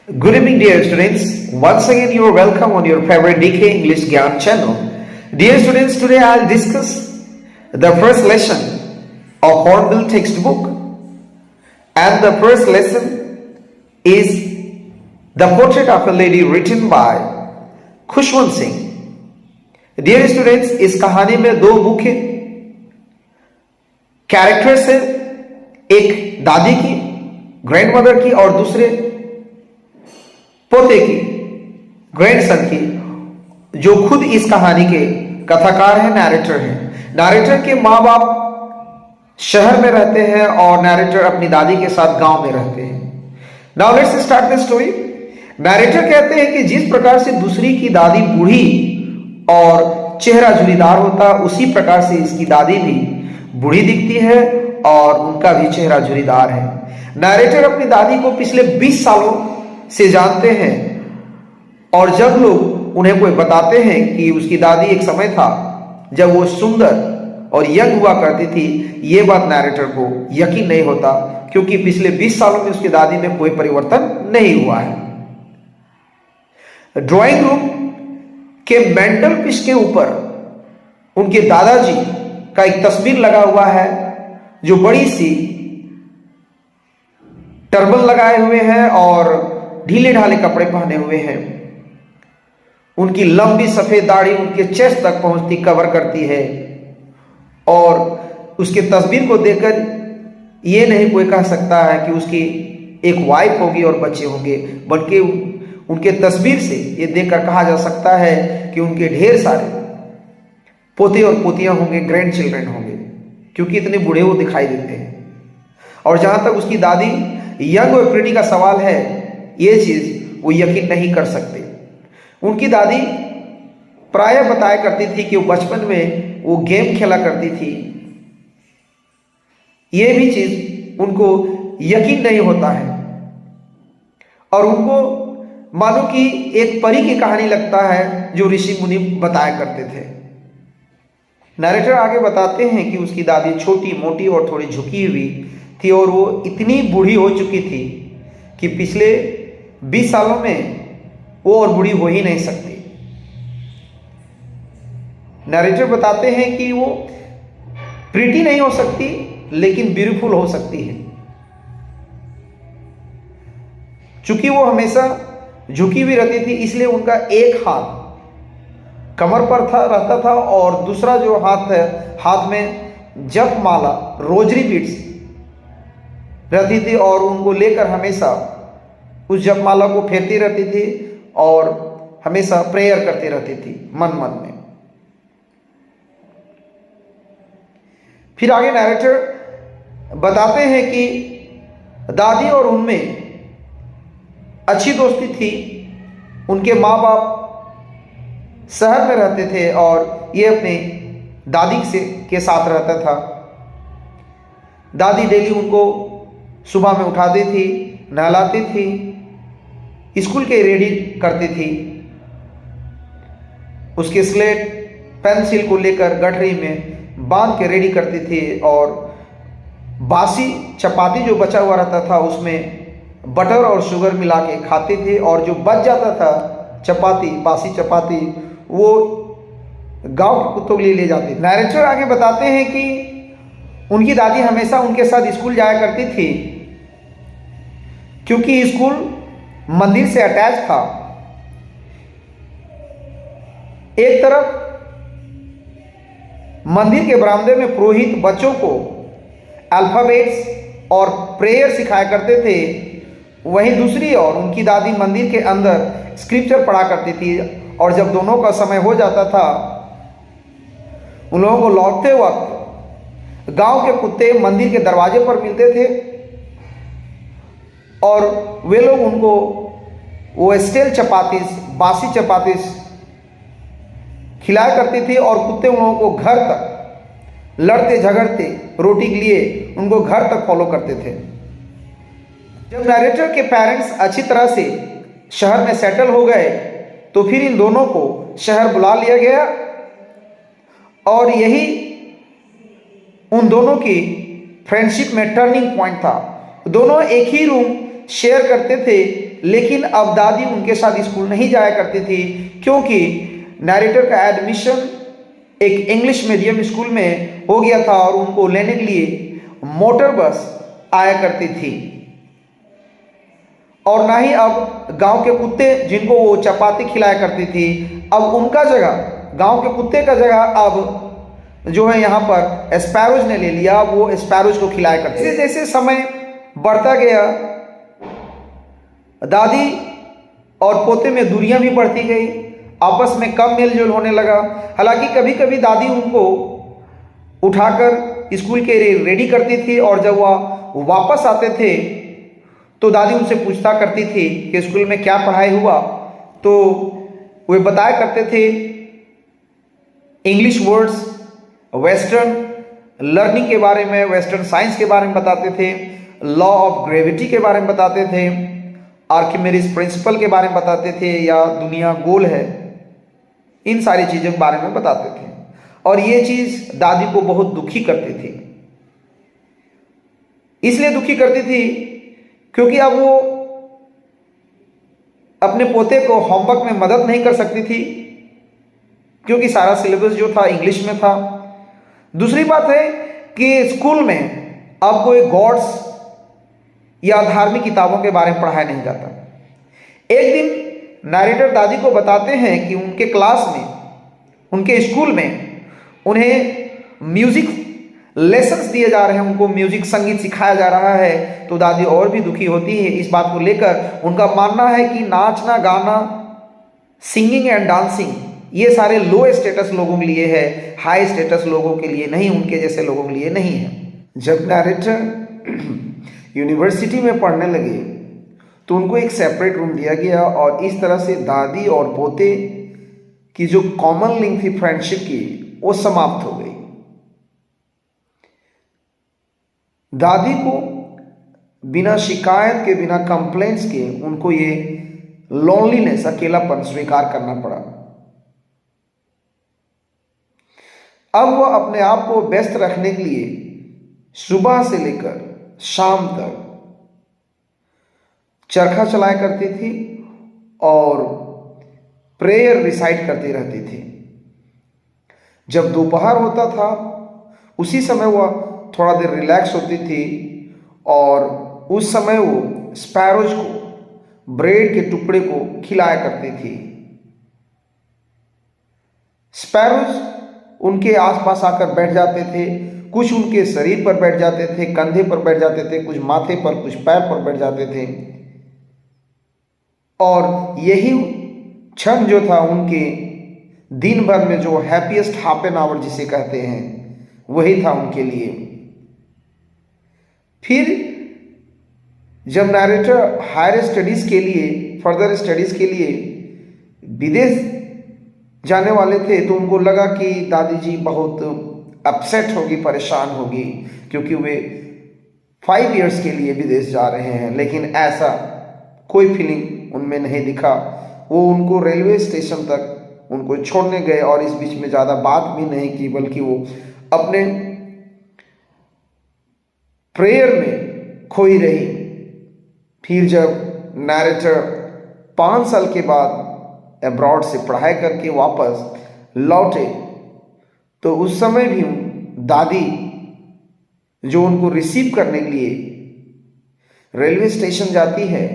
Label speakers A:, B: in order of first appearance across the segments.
A: Good evening, dear students. Once again, you are welcome on your favorite DK English Gyan channel. Dear students, today I'll discuss the first lesson of Hornbill textbook, and the first lesson is The Portrait of a Lady, written by Khushwant Singh. Dear students, इस कहानी में दो मुख्य characters हैं, एक दादी की, grandmother की, और दूसरे पोते की, ग्रैंडसन की, जो खुद इस कहानी के कथाकार हैं, नैरेटर हैं. नैरेटर के माँ बाप शहर में रहते हैं और नैरेटर अपनी दादी के साथ गांव में रहते हैं. Now let's start the story. Narrator कहते हैं कि जिस प्रकार से दूसरी की दादी बूढ़ी और चेहरा झुर्रीदार होता, उसी प्रकार से इसकी दादी भी बूढ़ी दिखती है और उनका भी चेहरा झुर्रीदार है. नैरेटर अपनी दादी को पिछले 20 सालों से जानते हैं, और जब लोग उन्हें कोई बताते हैं कि उसकी दादी एक समय था जब वो सुंदर और यंग हुआ करती थी, ये बात नैरेटर को यकीन नहीं होता, क्योंकि पिछले 20 सालों में उसकी दादी में कोई परिवर्तन नहीं हुआ है. ड्राइंग रूम के मेंटल पीस के ऊपर उनके दादाजी का एक तस्वीर लगा हुआ है, जो बड़ी सी टर्बन लगाए हुए हैं और ढीले ढाले कपड़े पहने हुए हैं. उनकी लंबी सफेद दाढ़ी उनके चेस्ट तक पहुंचती, कवर करती है, और उसके तस्वीर को देखकर यह नहीं कोई कह सकता है कि उसकी एक वाइफ होगी और बच्चे होंगे, बल्कि उनके तस्वीर से यह देखकर कहा जा सकता है कि उनके ढेर सारे पोते और पोतियां होंगे, ग्रैंड चिल्ड्रन होंगे, क्योंकि इतने बूढ़े वो दिखाई देते हैं. और जहां तक उसकी दादी यंग और प्रिटी का सवाल है, ये चीज वो यकीन नहीं कर सकते. उनकी दादी प्रायः बताया करती थी कि वो बचपन में वो गेम खेला करती थी. ये भी चीज उनको यकीन नहीं होता है, और उनको मानो कि एक परी की कहानी लगता है जो ऋषि मुनि बताया करते थे. नरेटर आगे बताते हैं कि उसकी दादी छोटी मोटी और थोड़ी झुकी हुई थी, और वो इतनी बूढ़ी हो चुकी थी कि पिछले 20 सालों में वो और बूढ़ी हो ही नहीं सकती. नरेटर बताते हैं कि वो प्रीटी नहीं हो सकती, लेकिन ब्यूटीफुल हो सकती है. चूंकि वो हमेशा झुकी हुई रहती थी, इसलिए उनका एक हाथ कमर पर रहता था, और दूसरा जो हाथ है, हाथ में जप माला, रोजरी बीड्स रहती थी, और उनको लेकर हमेशा उस जपमाला को फेरती रहती थी और हमेशा प्रेयर करती रहती थी मन मन में. फिर आगे नैरेटर बताते हैं कि दादी और उनमें अच्छी दोस्ती थी. उनके माँ बाप शहर में रहते थे और ये अपने दादी के साथ रहता था. दादी डेली उनको सुबह में उठाती थी, नहलाती थी, स्कूल के रेडी करती थी, उसके स्लेट पेंसिल को लेकर गठरी में बांध के रेडी करती थी, और बासी चपाती जो बचा हुआ रहता था उसमें बटर और शुगर मिला के खाती थी, और जो बच जाता था चपाती, बासी चपाती, वो गांव के कुत्तों के लिए ले जाती. नैरेटर आगे बताते हैं कि उनकी दादी हमेशा उनके साथ स्कूल जाया करती थी, क्योंकि स्कूल मंदिर से अटैच था. एक तरफ मंदिर के बरामदे में पुरोहित बच्चों को अल्फाबेट्स और प्रेयर सिखाया करते थे, वहीं दूसरी ओर उनकी दादी मंदिर के अंदर स्क्रिप्चर पढ़ा करती थी. और जब दोनों का समय हो जाता था, उन लोगों को लौटते वक्त गांव के कुत्ते मंदिर के दरवाजे पर मिलते थे, और वे लोग उनको वो स्टेल चपातीस, बासी चपातीस खिलाया करती थी, और कुत्ते उन लोगों को घर तक लड़ते झगड़ते रोटी के लिए उनको घर तक फॉलो करते थे. जब नैरेटर के पेरेंट्स अच्छी तरह से शहर में सेटल हो गए, तो फिर इन दोनों को शहर बुला लिया गया, और यही उन दोनों की फ्रेंडशिप में टर्निंग पॉइंट था. दोनों एक ही रूम शेयर करते थे, लेकिन अब दादी उनके साथ स्कूल नहीं जाया करती थी, क्योंकि नैरेटर का एडमिशन एक इंग्लिश मीडियम स्कूल में हो गया था और उनको लेने के लिए मोटर बस आया करती थी। और ना ही अब गांव के कुत्ते जिनको वो चपाती खिलाया करती थी, अब उनका जगह, गांव के कुत्ते का जगह अब जो है यहाँ पर स्पैरोज ने ले लिया। वो स्पैरोज को खिलाया करते। जैसे जैसे समय बढ़ता गया, दादी और पोते में दूरियां भी बढ़ती गई, आपस में कम मेलजोल होने लगा। हालांकि कभी कभी दादी उनको उठाकर स्कूल के लिए रेडी करती थी, और जब वह वापस आते थे तो दादी उनसे पूछता करती थी कि स्कूल में क्या पढ़ाई हुआ, तो वे बताया करते थे इंग्लिश वर्ड्स, वेस्टर्न लर्निंग के बारे में, वेस्टर्न साइंस के बारे में बताते थे, लॉ ऑफ ग्रेविटी के बारे में बताते थे, आर्किमिडीज प्रिंसिपल के बारे में बताते थे, या दुनिया गोल है, इन सारी चीज़ों के बारे में बताते थे। और ये चीज़ दादी को बहुत दुखी करती थी। इसलिए दुखी करती थी क्योंकि अब वो अपने पोते को होमवर्क में मदद नहीं कर सकती थी, क्योंकि सारा सिलेबस जो था इंग्लिश में था। दूसरी बात है कि स्कूल में अब कोई गॉड्स या धार्मिक किताबों के बारे में पढ़ाया नहीं जाता। एक दिन नरेटर दादी को बताते हैं कि उनके क्लास में, उनके स्कूल में उन्हें म्यूजिक लेसन्स दिए जा रहे हैं, उनको म्यूजिक संगीत सिखाया जा रहा है। तो दादी और भी दुखी होती है इस बात को लेकर। उनका मानना है कि नाचना, गाना, सिंगिंग एंड डांसिंग ये सारे लो स्टेटस लोगों के लिए है, हाई स्टेटस लोगों के लिए नहीं, उनके जैसे लोगों के लिए नहीं है। जब नरेटर यूनिवर्सिटी में पढ़ने लगे तो उनको एक सेपरेट रूम दिया गया, और इस तरह से दादी और पोते की जो कॉमन लिंक थी फ्रेंडशिप की, वो समाप्त हो गई। दादी को बिना शिकायत के, बिना कंप्लेंट्स के उनको ये लोनलीनेस, अकेलापन स्वीकार करना पड़ा। अब वह अपने आप को व्यस्त रखने के लिए सुबह से लेकर शाम तक चरखा चलाया करती थी और प्रेयर रिसाइट करती रहती थी। जब दोपहर होता था उसी समय वह थोड़ा देर रिलैक्स होती थी, और उस समय वो स्पैरोज को ब्रेड के टुकड़े को खिलाया करती थी। स्पैरोज उनके आसपास आकर बैठ जाते थे, कुछ उनके शरीर पर बैठ जाते थे, कंधे पर बैठ जाते थे, कुछ माथे पर, कुछ पैर पर बैठ जाते थे। और यही क्षण जो था उनके दिन भर में जो हैप्पीएस्ट हाफ एन आवर जिसे कहते हैं, वही था उनके लिए। फिर जब नरेटर हायर स्टडीज के लिए, फर्दर स्टडीज के लिए विदेश जाने वाले थे, तो उनको लगा कि दादी जी बहुत अपसेट होगी, परेशान होगी, क्योंकि वे 5 इयर्स के लिए विदेश जा रहे हैं। लेकिन ऐसा कोई फीलिंग उनमें नहीं दिखा। वो उनको रेलवे स्टेशन तक उनको छोड़ने गए, और इस बीच में ज़्यादा बात भी नहीं की, बल्कि वो अपने प्रेयर में खोई रही। फिर जब नरेटर 5 साल के बाद अब्रॉड से पढ़ाई करके वापस लौटे, तो उस समय भी दादी जो उनको रिसीव करने के लिए रेलवे स्टेशन जाती है,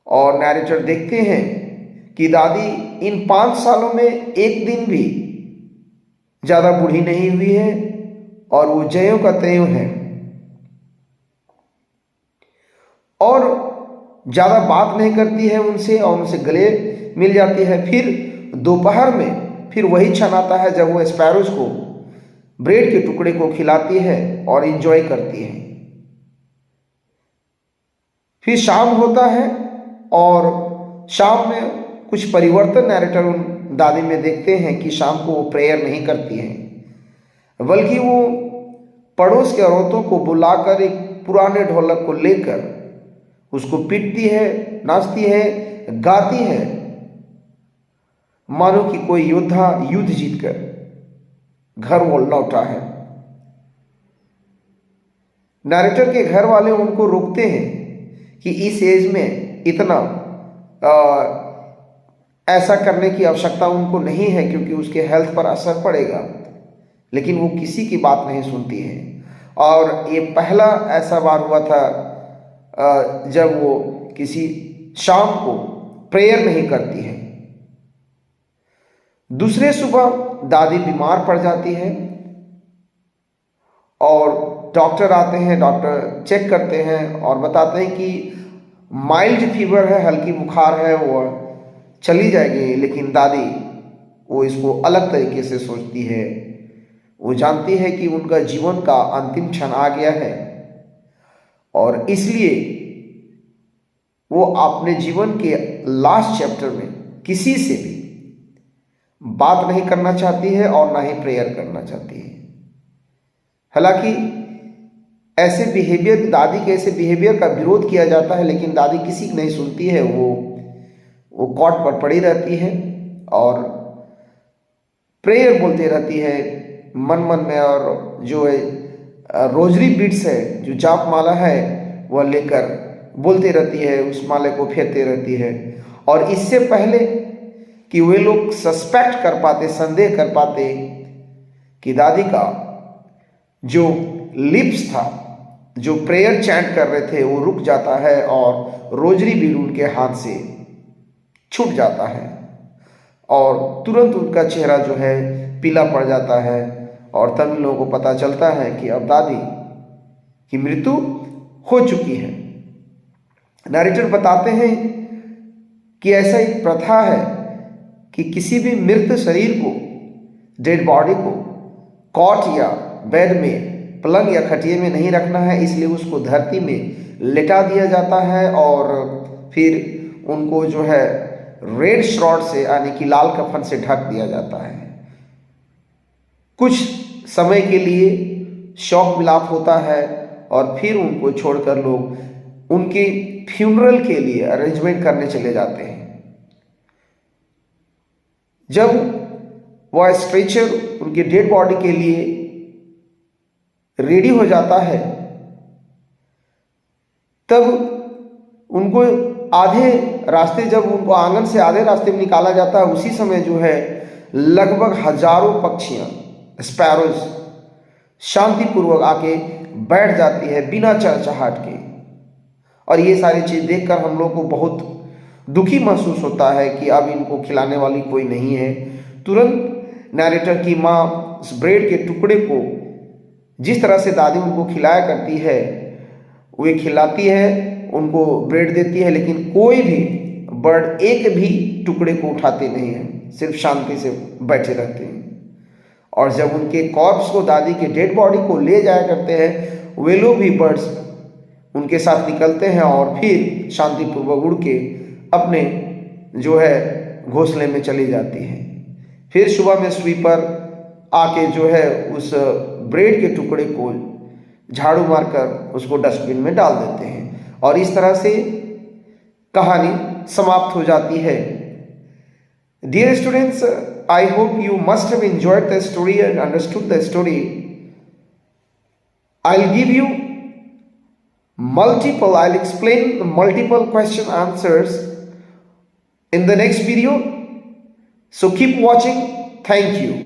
A: और नरेटर देखते हैं कि दादी इन 5 सालों में एक दिन भी ज़्यादा बूढ़ी नहीं हुई है, और वो ज्यों का त्यों है, और ज़्यादा बात नहीं करती है उनसे, और उनसे गले मिल जाती है। फिर दोपहर में फिर वही क्षण आता है जब वो स्पैरोज को ब्रेड के टुकड़े को खिलाती है और इंजॉय करती है। फिर शाम होता है, और शाम में कुछ परिवर्तन नरेटर उन दादी में देखते हैं कि शाम को वो प्रेयर नहीं करती है, बल्कि वो पड़ोस के औरतों को बुलाकर एक पुराने ढोलक को लेकर उसको पीटती है, नाचती है, गाती है, मानो कि कोई योद्धा युद्ध जीतकर घर वो लौटा है। नरेटर के घर वाले उनको रोकते हैं कि इस एज में इतना ऐसा करने की आवश्यकता उनको नहीं है क्योंकि उसके हेल्थ पर असर पड़ेगा, लेकिन वो किसी की बात नहीं सुनती है। और ये पहला ऐसा बार हुआ था जब वो किसी शाम को प्रेयर नहीं करती है। दूसरे सुबह दादी बीमार पड़ जाती है और डॉक्टर आते हैं, डॉक्टर चेक करते हैं और बताते हैं कि माइल्ड फीवर है, हल्की बुखार है, वो चली जाएगी। लेकिन दादी वो इसको अलग तरीके से सोचती है। वो जानती है कि उनका जीवन का अंतिम क्षण आ गया है और इसलिए वो अपने जीवन के लास्ट चैप्टर में किसी से भी बात नहीं करना चाहती है और ना ही प्रेयर करना चाहती है। हालांकि ऐसे बिहेवियर, दादी के ऐसे बिहेवियर का विरोध किया जाता है, लेकिन दादी किसी की नहीं सुनती है। वो कॉट पर पड़ी रहती है और प्रेयर बोलती रहती है मन मन में, और जो है रोजरी बीट्स है, जो जाप माला है, वह लेकर बोलती रहती है, उस माले को फेरती रहती है। और इससे पहले कि वे लोग सस्पेक्ट कर पाते, संदेह कर पाते कि दादी का जो लिप्स था, जो प्रेयर चैंट कर रहे थे, वो रुक जाता है और रोजरी बीड उनके हाथ से छूट जाता है और तुरंत उनका चेहरा जो है पीला पड़ जाता है और तब लोगों को पता चलता है कि अब दादी की मृत्यु हो चुकी है। नरेटर बताते हैं कि ऐसा एक प्रथा है कि किसी भी मृत शरीर को, डेड बॉडी को कॉट या बेड में, पलंग या खटिए में नहीं रखना है, इसलिए उसको धरती में लेटा दिया जाता है और फिर उनको जो है रेड श्रॉड से, यानी कि लाल कफन से ढक दिया जाता है। कुछ समय के लिए शोक विलाप होता है और फिर उनको छोड़कर लोग उनके फ्यूनरल के लिए अरेंजमेंट करने चले जाते हैं। जब वह स्ट्रेचर उनके डेड बॉडी के लिए रेडी हो जाता है, तब उनको आधे रास्ते, जब उनको आंगन से आधे रास्ते में निकाला जाता है, उसी समय जो है लगभग हजारों पक्षियां, स्पैरोज, शांतिपूर्वक आके बैठ जाती है बिना चहचहाट के। और ये सारी चीज देखकर हम लोग को बहुत दुखी महसूस होता है कि अब इनको खिलाने वाली कोई नहीं है। तुरंत नैरेटर की माँ उस ब्रेड के टुकड़े को, जिस तरह से दादी उनको खिलाया करती है, वे खिलाती है, उनको ब्रेड देती है, लेकिन कोई भी बर्ड एक भी टुकड़े को उठाते नहीं है, सिर्फ शांति से बैठे रहते हैं। और जब उनके कॉर्प्स को, दादी के डेड बॉडी को ले जाया करते हैं, वे लोग भी, बर्ड्स उनके साथ निकलते हैं और फिर शांतिपूर्वक उड़ के अपने जो है घोंसले में चली जाती हैं। फिर सुबह में स्वीपर आके जो है उस ब्रेड के टुकड़े को झाड़ू मारकर उसको डस्टबिन में डाल देते हैं और इस तरह से कहानी समाप्त हो जाती है। Dear students, I hope you must have enjoyed the story and understood the story. I'll explain the multiple question answers in the next video. So keep watching. Thank you.